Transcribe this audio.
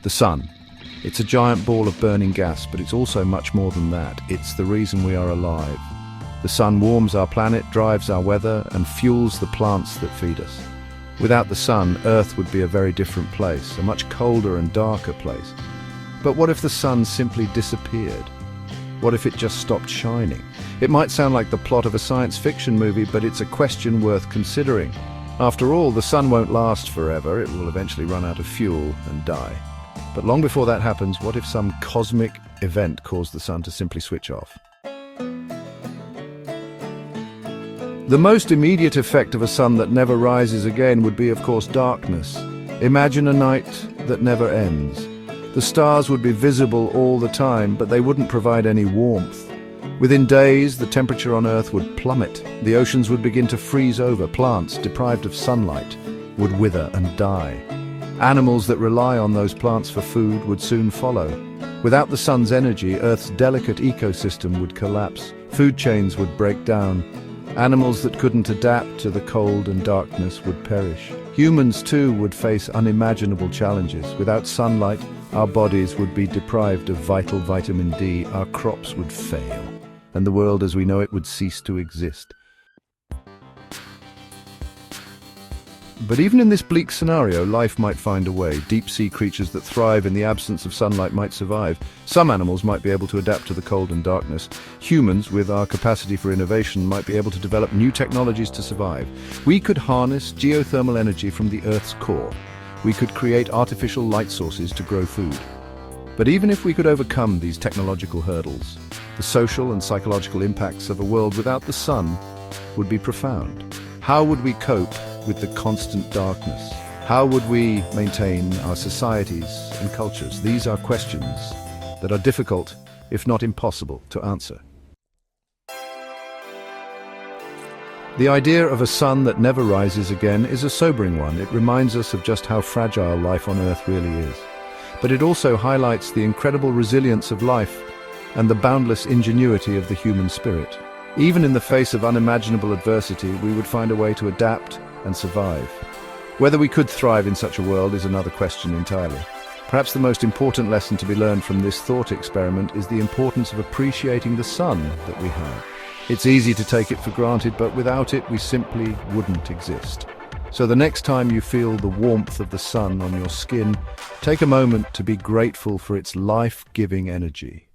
The sun. It's a giant ball of burning gas, but it's also much more than that. It's the reason we are alive. The sun warms our planet, drives our weather, and fuels the plants that feed us. Without the sun, Earth would be a very different place, a much colder and darker place. But what if the sun simply disappeared? What if it just stopped shining? It might sound like the plot of a science fiction movie, but it's a question worth considering. After all, the sun won't last forever. It will eventually run out of fuel and die. But long before that happens, what if some cosmic event caused the sun to simply switch off? The most immediate effect of a sun that never rises again would be, of course, darkness. Imagine a night that never ends. The stars would be visible all the time, but they wouldn't provide any warmth. Within days, the temperature on Earth would plummet. The oceans would begin to freeze over. Plants, deprived of sunlight, would wither and die. Animals that rely on those plants for food would soon follow. Without the sun's energy, Earth's delicate ecosystem would collapse. Food chains would break down. Animals that couldn't adapt to the cold and darkness would perish. Humans, too, would face unimaginable challenges. Without sunlight, our bodies would be deprived of vital vitamin D, our crops would fail, and the world as we know it would cease to exist. But even in this bleak scenario, life might find a way. Deep-sea creatures that thrive in the absence of sunlight might survive. Some animals might be able to adapt to the cold and darkness. Humans, with our capacity for innovation, might be able to develop new technologies to survive. We could harness geothermal energy from the Earth's core. We could create artificial light sources to grow food. But even if we could overcome these technological hurdles, the social and psychological impacts of a world without the sun would be profound. How would we cope with the constant darkness? How would we maintain our societies and cultures? These are questions that are difficult, if not impossible, to answer. The idea of a sun that never rises again is a sobering one. It reminds us of just how fragile life on Earth really is. But it also highlights the incredible resilience of life and the boundless ingenuity of the human spirit. Even in the face of unimaginable adversity, we would find a way to adapt and survive. Whether we could thrive in such a world is another question entirely. Perhaps the most important lesson to be learned from this thought experiment is the importance of appreciating the sun that we have. It's easy to take it for granted, but without it, we simply wouldn't exist. So the next time you feel the warmth of the sun on your skin, take a moment to be grateful for its life-giving energy.